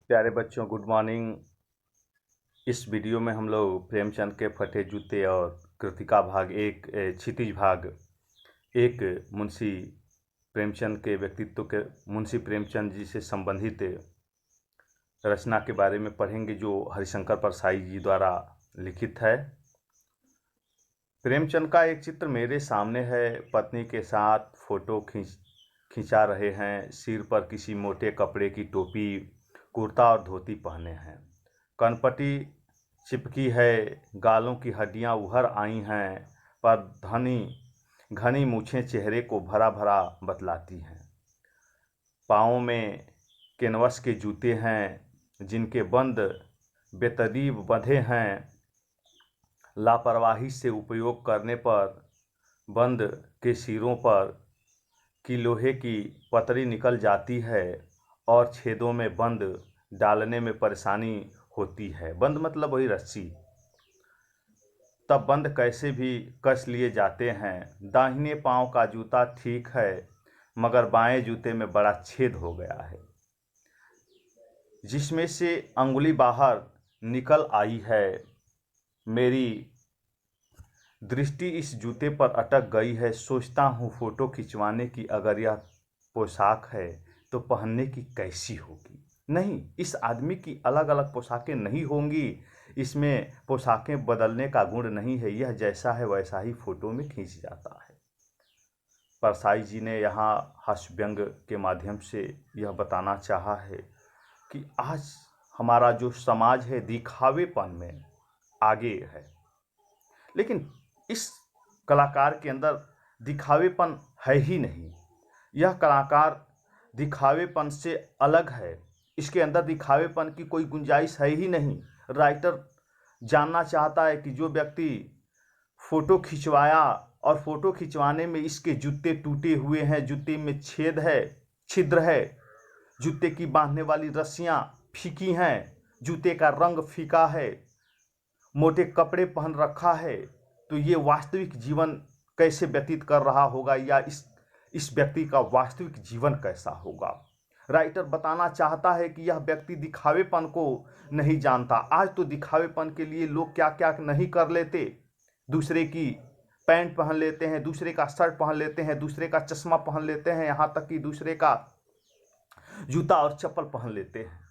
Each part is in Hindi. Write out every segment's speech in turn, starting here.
प्यारे बच्चों, गुड मॉर्निंग। इस वीडियो में हम लोग प्रेमचंद के फटे जूते और कृतिका भाग एक क्षितिज भाग एक मुंशी प्रेमचंद के व्यक्तित्व के मुंशी प्रेमचंद जी से संबंधित रचना के बारे में पढ़ेंगे, जो हरिशंकर परसाई जी द्वारा लिखित है। प्रेमचंद का एक चित्र मेरे सामने है। पत्नी के साथ फोटो खिंचा रहे हैं। सिर पर किसी मोटे कपड़े की टोपी, कुर्ता और धोती पहने हैं। कनपटी चिपकी है, गालों की हड्डियां उभर आई हैं, पर घनी मूछें चेहरे को भरा भरा बतलाती हैं। पाँवों में कैनवस के जूते हैं, जिनके बंद बेतरतीब बंधे हैं। लापरवाही से उपयोग करने पर बंद के सिरों पर की लोहे की पतरी निकल जाती है और छेदों में बंद डालने में परेशानी होती है। बंद मतलब वही रस्सी। तब बंद कैसे भी कस लिए जाते हैं। दाहिने पांव का जूता ठीक है, मगर बाएं जूते में बड़ा छेद हो गया है, जिसमें से अंगुली बाहर निकल आई है। मेरी दृष्टि इस जूते पर अटक गई है। सोचता हूँ फोटो खिंचवाने की अगर यह पोशाक है तो पहनने की कैसी होगी। नहीं, इस आदमी की अलग अलग पोशाकें नहीं होंगी। इसमें पोशाकें बदलने का गुण नहीं है। यह जैसा है वैसा ही फोटो में खींच जाता है। परसाई जी ने यहाँ हास्य व्यंग के माध्यम से यह बताना चाहा है कि आज हमारा जो समाज है दिखावेपन में आगे है, लेकिन इस कलाकार के अंदर दिखावेपन है ही नहीं। यह कलाकार दिखावेपन से अलग है। इसके अंदर दिखावेपन की कोई गुंजाइश है ही नहीं। राइटर जानना चाहता है कि जो व्यक्ति फोटो खिंचवाया और फोटो खिंचवाने में इसके जूते टूटे हुए हैं, जूते में छेद है, छिद्र है, जूते की बांधने वाली रस्सियां फीकी हैं, जूते का रंग फीका है, मोटे कपड़े पहन रखा है, तो ये वास्तविक जीवन कैसे व्यतीत कर रहा होगा, या इस व्यक्ति का वास्तविक जीवन कैसा होगा। राइटर बताना चाहता है कि यह व्यक्ति दिखावेपन को नहीं जानता। आज तो दिखावेपन के लिए लोग क्या क्या नहीं कर लेते। दूसरे की पैंट पहन लेते हैं, दूसरे का शर्ट पहन लेते हैं, दूसरे का चश्मा पहन लेते हैं, यहाँ तक कि दूसरे का जूता और चप्पल पहन लेते हैं।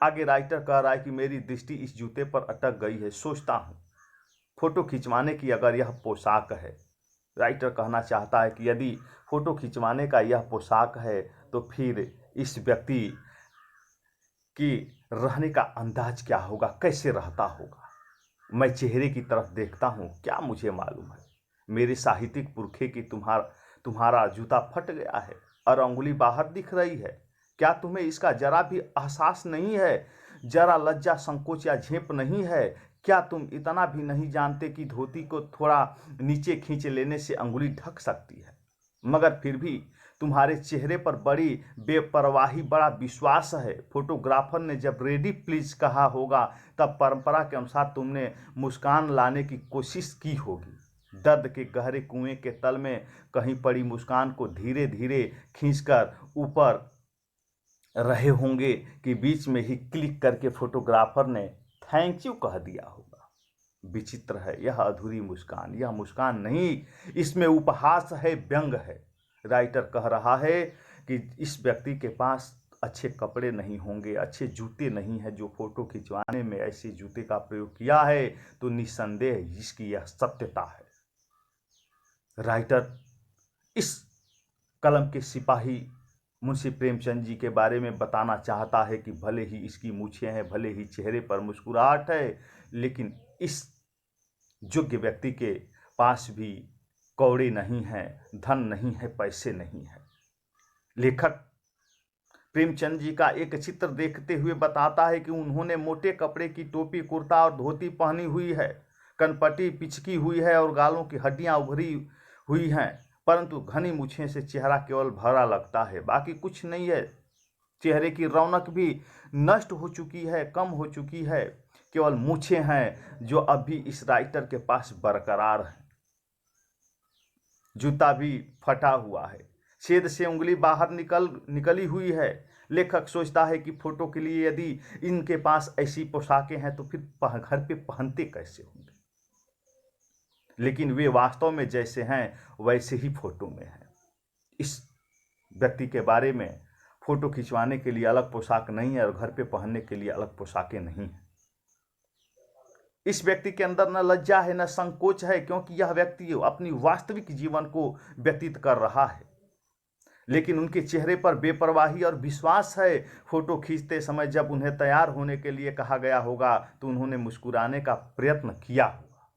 आगे राइटर कह रहा है कि मेरी दृष्टि इस जूते पर अटक गई है। सोचता हूँ फोटो खिंचवाने की अगर यह पोशाक है। राइटर कहना चाहता है कि यदि फोटो खिंचवाने का यह पोशाक है तो फिर इस व्यक्ति की रहने का अंदाज क्या होगा, कैसे रहता होगा। मैं चेहरे की तरफ देखता हूँ, क्या मुझे मालूम है। मेरे साहित्यिक पुरखे की तुम्हारा जूता फट गया है और अंगुली बाहर दिख रही है। क्या तुम्हें इसका जरा भी एहसास नहीं है? जरा लज्जा, संकोच या झेप नहीं है? क्या तुम इतना भी नहीं जानते कि धोती को थोड़ा नीचे खींच लेने से अंगुली ढक सकती है? मगर फिर भी तुम्हारे चेहरे पर बड़ी बेपरवाही, बड़ा विश्वास है। फोटोग्राफर ने जब रेडी प्लीज कहा होगा तब परंपरा के अनुसार तुमने मुस्कान लाने की कोशिश की होगी। दर्द के गहरे कुएं के तल में कहीं पड़ी मुस्कान को धीरे धीरे खींचकर ऊपर रहे होंगे कि बीच में ही क्लिक करके फोटोग्राफर ने थैंक यू कह दिया होगा। विचित्र है यह अधूरी मुस्कान। यह मुस्कान नहीं, इसमें उपहास है, व्यंग है। राइटर कह रहा है कि इस व्यक्ति के पास अच्छे कपड़े नहीं होंगे, अच्छे जूते नहीं हैं। जो फोटो खिंचवाने में ऐसे जूते का प्रयोग किया है तो निस्संदेह इसकी यह सत्यता है। राइटर इस कलम के सिपाही मुंशी प्रेमचंद जी के बारे में बताना चाहता है कि भले ही इसकी मूछें हैं, भले ही चेहरे पर मुस्कुराहट है, लेकिन इस योग्य व्यक्ति के पास भी कौड़े नहीं हैं, धन नहीं है, पैसे नहीं है। लेखक प्रेमचंद जी का एक चित्र देखते हुए बताता है कि उन्होंने मोटे कपड़े की टोपी, कुर्ता और धोती पहनी हुई है, कनपटी पिचकी हुई है और गालों की हड्डियां उभरी हुई हैं, परंतु घनी मूछें से चेहरा केवल भरा लगता है, बाकी कुछ नहीं है। चेहरे की रौनक भी नष्ट हो चुकी है, कम हो चुकी है। केवल मूछें हैं जो अब भी इस राइटर के पास बरकरार हैं। जूता भी फटा हुआ है, छेद से उंगली बाहर निकली हुई है, लेखक सोचता है कि फोटो के लिए यदि इनके पास ऐसी पोशाकें हैं तो फिर घर पे पहनते कैसे होंगे, लेकिन वे वास्तव में जैसे हैं वैसे ही फोटो में हैं। इस व्यक्ति के बारे में फोटो खिंचवाने के लिए अलग पोशाक नहीं है और घर पे पहनने के लिए अलग पोशाकें नहीं हैं। इस व्यक्ति के अंदर न लज्जा है न संकोच है, क्योंकि यह व्यक्ति अपनी वास्तविक जीवन को व्यतीत कर रहा है, लेकिन उनके चेहरे पर बेपरवाही और विश्वास है। फोटो खींचते समय जब उन्हें तैयार होने के लिए कहा गया होगा तो उन्होंने मुस्कुराने का प्रयत्न किया होगा,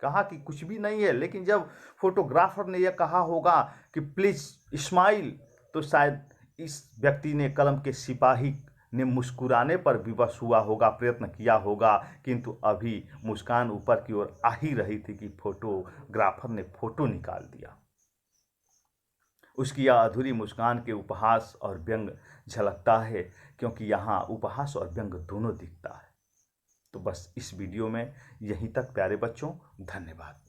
कहा कि कुछ भी नहीं है, लेकिन जब फोटोग्राफर ने यह कहा होगा कि प्लीज स्माइल, तो शायद इस व्यक्ति ने कलम के सिपाही ने मुस्कुराने पर विवश हुआ होगा, प्रयत्न किया होगा, किंतु अभी मुस्कान ऊपर की ओर आ ही रही थी कि फोटोग्राफर ने फोटो निकाल दिया। उसकी यह अधूरी मुस्कान के उपहास और व्यंग झलकता है, क्योंकि यहाँ उपहास और व्यंग दोनों दिखता है। तो बस इस वीडियो में यहीं तक प्यारे बच्चों, धन्यवाद।